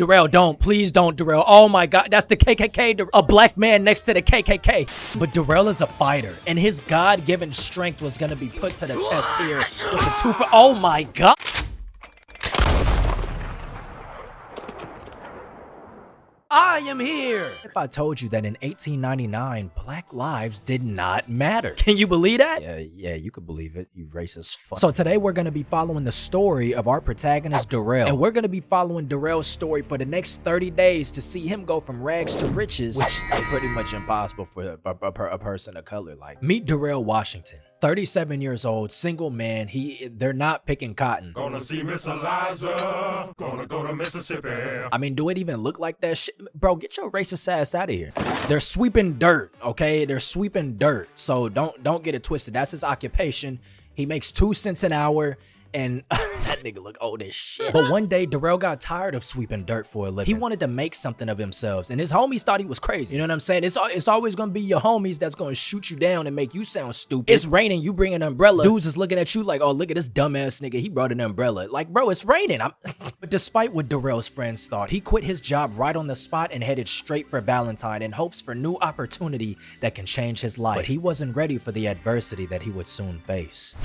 Darrell, don't. Please don't, Darrell. Oh my God, that's the KKK. A black man next to the KKK. But Darrell is a fighter, and his God-given strength was gonna be put to the test here with the two for. Oh my God. I am here! If I told you that in 1899, black lives did not matter. Can you believe that? Yeah, you could believe it, you racist fuck. So today we're gonna be following the story of our protagonist, Darrell. And we're gonna be following Darrell's story for the next 30 days to see him go from rags to riches, which is pretty much impossible for a person of color like. Meet Darrell Washington. 37 years old, single man. They're not picking cotton. Gonna see Miss Eliza, gonna go to Mississippi. I mean, do it even look like that shit? Bro, get your racist ass out of here. They're sweeping dirt, okay? They're sweeping dirt. So don't get it twisted. That's his occupation. He makes 2 cents an hour. And that nigga look old as shit. But one day, Darrell got tired of sweeping dirt for a living. He wanted to make something of himself. And his homies thought he was crazy. You know what I'm saying? It's always going to be your homies that's going to shoot you down and make you sound stupid. It's raining. You bring an umbrella. Dudes is looking at you like, oh, look at this dumbass nigga. He brought an umbrella. Like, bro, it's raining. But despite what Darrell's friends thought, he quit his job right on the spot and headed straight for Valentine in hopes for new opportunity that can change his life. But he wasn't ready for the adversity that he would soon face.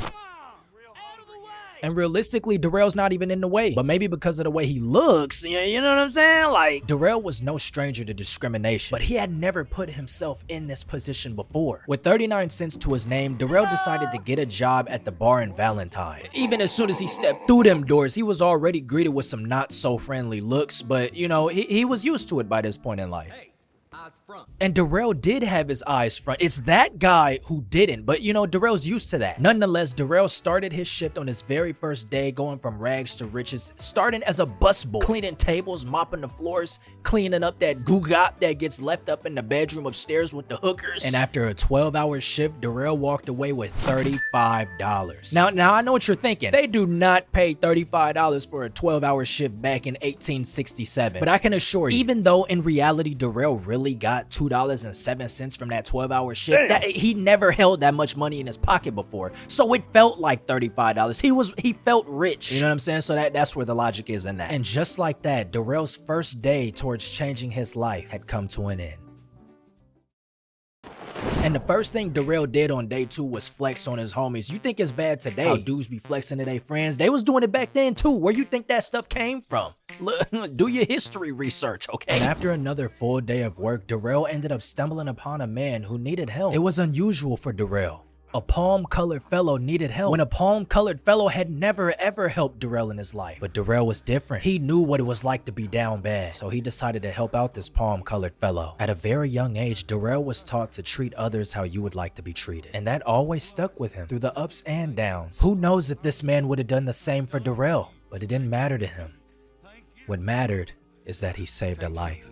And realistically, Darrell's not even in the way. But maybe because of the way he looks, you know what I'm saying? Like, Darrell was no stranger to discrimination, but he had never put himself in this position before. With 39 cents to his name, Darrell decided to get a job at the bar in Valentine. Even as soon as he stepped through them doors, he was already greeted with some not so friendly looks, but you know, he was used to it by this point in life. And Darrell did have his eyes front. It's that guy who didn't, but you know, Darrell's used to that. Nonetheless, Darrell started his shift on his very first day, going from rags to riches, starting as a busboy, cleaning tables, mopping the floors, cleaning up that googop that gets left up in the bedroom upstairs with the hookers. And after a 12-hour shift, Darrell walked away with $35. Now I know what you're thinking. They do not pay $35 for a 12-hour shift back in 1867. But I can assure you, even though in reality Darrell really got $2.07 from that 12-hour shift, that he never held that much money in his pocket before, so it felt like $35. He felt rich, you know what I'm saying? So that's where the logic is in that. And just like that, Darrell's first day towards changing his life had come to an end. And the first thing Darrell did on day 2 was flex on his homies. You think it's bad today how dudes be flexing to their friends? They was doing it back then too. Where you think that stuff came from? Look, do your history research, okay? And after another full day of work, Darrell ended up stumbling upon a man who needed help. It was unusual for Darrell. A palm-colored fellow needed help when a palm-colored fellow had never ever helped Darrell in his life. But Darrell was different. He knew what it was like to be down bad, so he decided to help out this palm-colored fellow. At a very young age, Darrell was taught to treat others how you would like to be treated, and that always stuck with him through the ups and downs. Who knows if this man would have done the same for Darrell, but it didn't matter to him. What mattered is that he saved a life.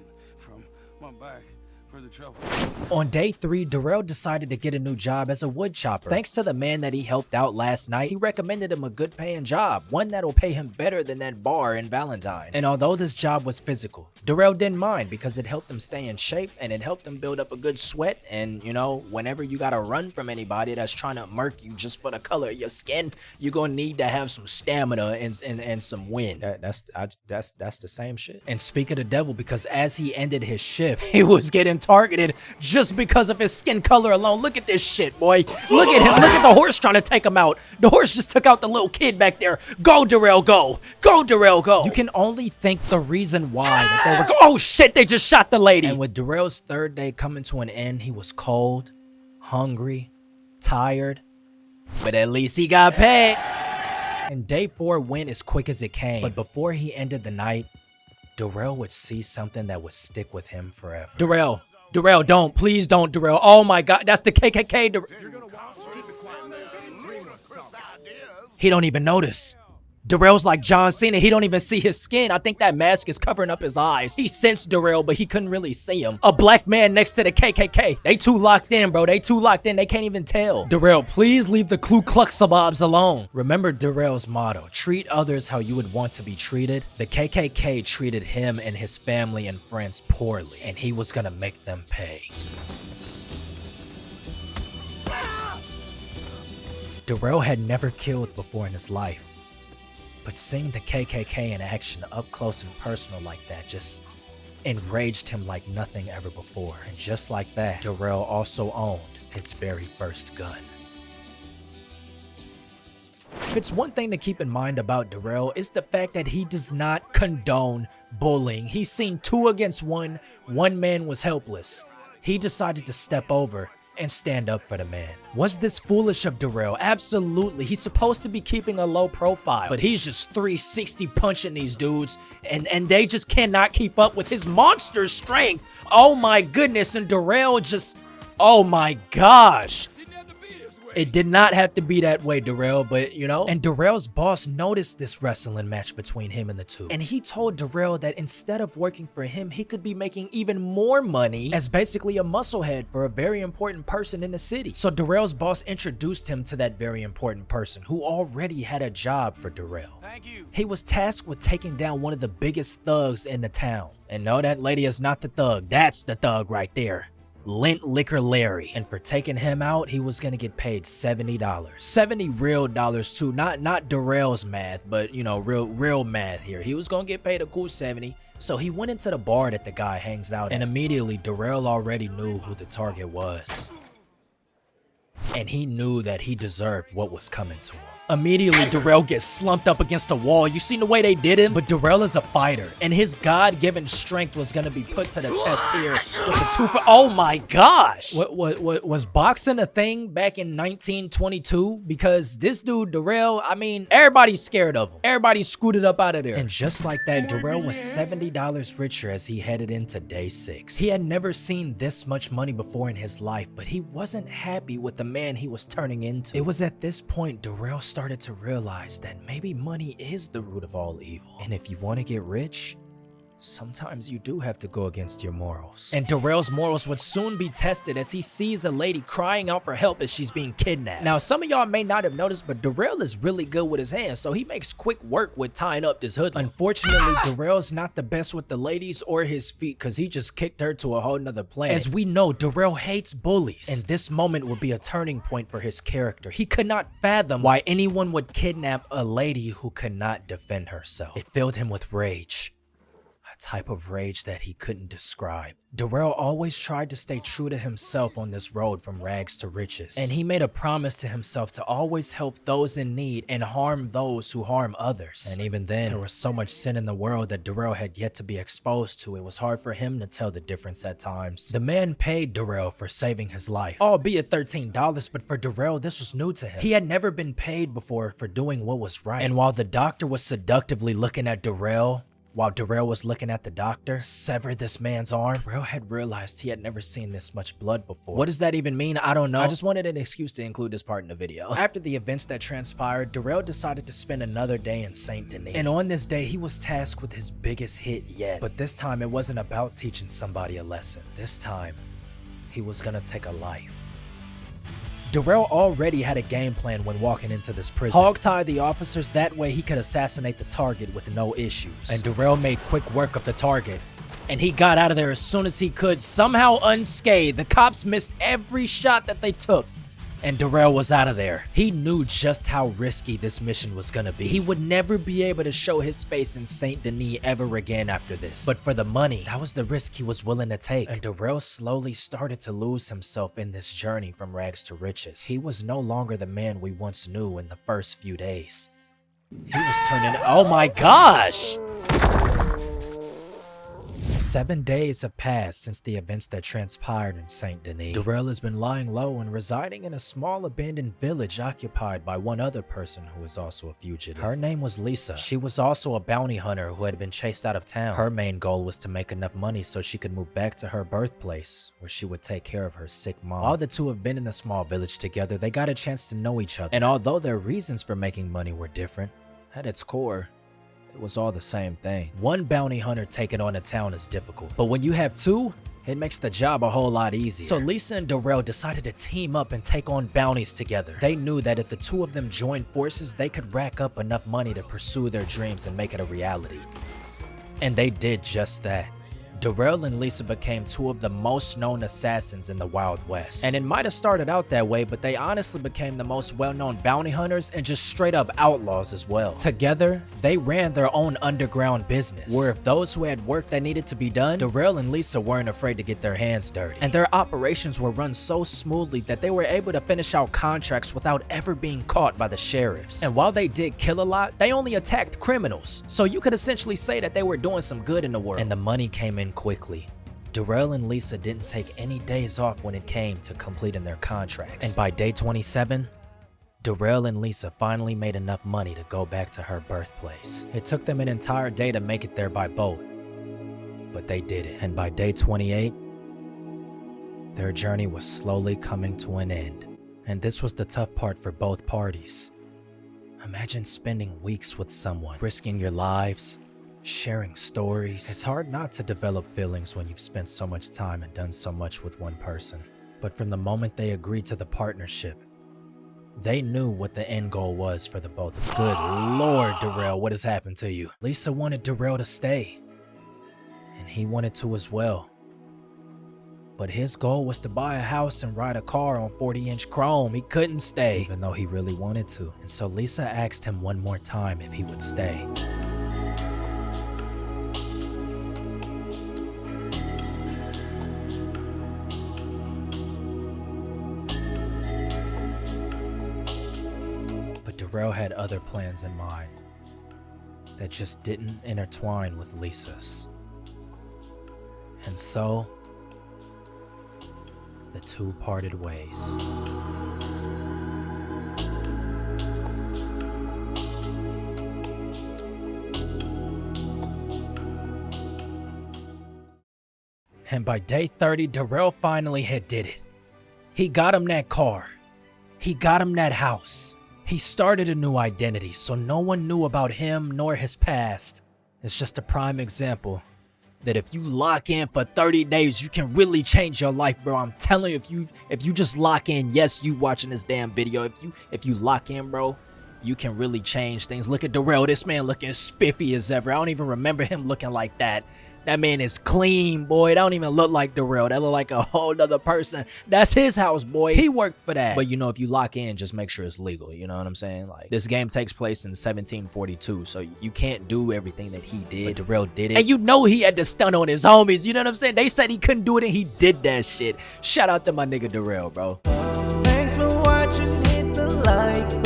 On day 3, Darrell decided to get a new job as a wood chopper. Thanks to the man that he helped out last night, he recommended him a good paying job, one that'll pay him better than that bar in Valentine. And although this job was physical, Darrell didn't mind because it helped him stay in shape and it helped him build up a good sweat. And you know, whenever you gotta run from anybody that's trying to murk you just for the color of your skin, you're gonna need to have some stamina and some wind. That's the same shit. And speak of the devil, because as he ended his shift, he was getting targeted just because of his skin color alone. Look at this shit, boy. Look at him. Look at the horse trying to take him out. The horse just took out the little kid back there. Go, Darrell, go. Go, Darrell, go. You can only think the reason why that they were oh shit, they just shot the lady. And with Darrell's third day coming to an end, he was cold, hungry, tired, but at least he got paid. And day 4 went as quick as it came. But before he ended the night, Darrell would see something that would stick with him forever. Darrell, don't. Please don't, Darrell. Oh my God, that's the KKK. He don't even notice. Darrell's like John Cena. He don't even see his skin. I think that mask is covering up his eyes. He sensed Darrell, but he couldn't really see him. A black man next to the KKK. They too locked in, bro. They too locked in. They can't even tell. Darrell, please leave the Ku Klux Kebabs alone. Remember Darrell's motto, treat others how you would want to be treated. The KKK treated him and his family and friends poorly, and he was gonna make them pay. Darrell had never killed before in his life. But seeing the KKK in action up close and personal like that just enraged him like nothing ever before. And just like that, Darrell also owned his very first gun. If it's one thing to keep in mind about Darrell, it's the fact that he does not condone bullying. He's seen 2 against 1. One man was helpless. He decided to step over and stand up for the man. Was this foolish of Darrell? Absolutely. He's supposed to be keeping a low profile, but he's just 360 punching these dudes, and they just cannot keep up with his monster strength. Oh my goodness, and Darrell just, oh my gosh. It did not have to be that way, Darrell, but you know. And Darrell's boss noticed this wrestling match between him and the 2. And he told Darrell that instead of working for him, he could be making even more money as basically a musclehead for a very important person in the city. So Darrell's boss introduced him to that very important person who already had a job for Darrell. Thank you. He was tasked with taking down one of the biggest thugs in the town. And no, that lady is not the thug. That's the thug right there. Lint Liquor Larry. And for taking him out, he was gonna get paid $70. 70 real dollars too, not Darrell's math, but you know, real math here. He was gonna get paid a cool 70. So he went into the bar that the guy hangs out at, and immediately Darrell already knew who the target was. And he knew that he deserved what was coming to him. Immediately, Darrell gets slumped up against a wall. You seen the way they did him? But Darrell is a fighter, and his God-given strength was going to be put to the test here with the 2 for... Oh my gosh! What was boxing a thing back in 1922? Because this dude, Darrell, I mean, everybody's scared of him. Everybody scooted up out of there. And just like that, Darrell was $70 richer as he headed into day 6. He had never seen this much money before in his life, but he wasn't happy with the man he was turning into. It was at this point Darrell started to realize that maybe money is the root of all evil. And if you want to get rich, sometimes you do have to go against your morals. And Darrell's morals would soon be tested as he sees a lady crying out for help as she's being kidnapped. Now, some of y'all may not have noticed, but Darrell is really good with his hands, so he makes quick work with tying up this hoodlum. Unfortunately, Darrell's not the best with the ladies or his feet because he just kicked her to a whole nother planet. As we know, Darrell hates bullies, and this moment would be a turning point for his character. He could not fathom why anyone would kidnap a lady who could not defend herself. It filled him with rage. Type of rage that he couldn't describe. Darrell always tried to stay true to himself on this road from rags to riches, and he made a promise to himself to always help those in need and harm those who harm others. And even then, there was so much sin in the world that Darrell had yet to be exposed to. It was hard for him to tell the difference at times. The man paid Darrell for saving his life, albeit $13, but for Darrell, this was new to him. He had never been paid before for doing what was right. And while the doctor was seductively looking at Darrell, while Darrell was looking at the doctor sever this man's arm, Darrell had realized he had never seen this much blood before. What does that even mean? I don't know. I just wanted an excuse to include this part in the video. After the events that transpired, Darrell decided to spend another day in Saint Denis. And on this day, he was tasked with his biggest hit yet. But this time, it wasn't about teaching somebody a lesson. This time, he was gonna take a life. Darrell already had a game plan when walking into this prison. Hog-tie the officers, that way he could assassinate the target with no issues. And Darrell made quick work of the target, and he got out of there as soon as he could, somehow unscathed. The cops missed every shot that they took, and Darrell was out of there. He knew just how risky this mission was gonna be. He would never be able to show his face in Saint Denis ever again after this. But for the money, that was the risk he was willing to take. And Darrell slowly started to lose himself in this journey from rags to riches. He was no longer the man we once knew in the first few days. He was turning, oh my gosh! 7 days have passed since the events that transpired in Saint Denis. Darrell has been lying low and residing in a small abandoned village occupied by one other person who is also a fugitive. Her name was Lisa. She was also a bounty hunter who had been chased out of town. Her main goal was to make enough money so she could move back to her birthplace, where she would take care of her sick mom. While the two have been in the small village together, they got a chance to know each other. And although their reasons for making money were different, at its core, it was all the same thing. One bounty hunter taking on a town is difficult, but when you have two, it makes the job a whole lot easier. So Lisa and Darrell decided to team up and take on bounties together. They knew that if the two of them joined forces, they could rack up enough money to pursue their dreams and make it a reality. And they did just that. Darrell and Lisa became two of the most known assassins in the Wild West. And it might have started out that way, but they honestly became the most well-known bounty hunters and just straight up outlaws as well. Together, they ran their own underground business, where if those who had work that needed to be done, Darrell and Lisa weren't afraid to get their hands dirty. And their operations were run so smoothly that they were able to finish out contracts without ever being caught by the sheriffs. And while they did kill a lot, they only attacked criminals. So you could essentially say that they were doing some good in the world. And the money came in quickly. Darrell and Lisa didn't take any days off when it came to completing their contracts. And by day 27, Darrell and Lisa finally made enough money to go back to her birthplace. It took them an entire day to make it there by boat, but they did it. And by day 28, their journey was slowly coming to an end. And this was the tough part for both parties. Imagine spending weeks with someone, risking your lives, sharing stories. It's hard not to develop feelings when you've spent so much time and done so much with one person. But from the moment they agreed to the partnership, they knew what the end goal was for the both of them. Good Lord, Darrell, what has happened to you? Lisa wanted Darrell to stay, and he wanted to as well. But his goal was to buy a house and ride a car on 40-inch chrome. He couldn't stay, even though he really wanted to. And so Lisa asked him one more time if he would stay. But Darrell had other plans in mind that just didn't intertwine with Lisa's. And so the two parted ways. And by day 30, Darrell finally had did it. He got him that car. He got him that house. He started a new identity, so no one knew about him nor his past. It's just a prime example that if you lock in for 30 days, you can really change your life, bro. I'm telling you, if you just lock in, yes, you watching this damn video, if you lock in, bro, you can really change things. Look at Darrell, this man looking spiffy as ever. I don't even remember him looking like that. That man is clean, boy. That don't even look like Darrell. That look like a whole nother person. That's his house, boy. He worked for that. But you know, if you lock in, just make sure it's legal. You know what I'm saying? Like, this game takes place in 1742, so you can't do everything that he did. But Darrell did it. And you know he had to stun on his homies. You know what I'm saying? They said he couldn't do it, and he did that shit. Shout out to my nigga Darrell, bro. Thanks for watching. Hit the like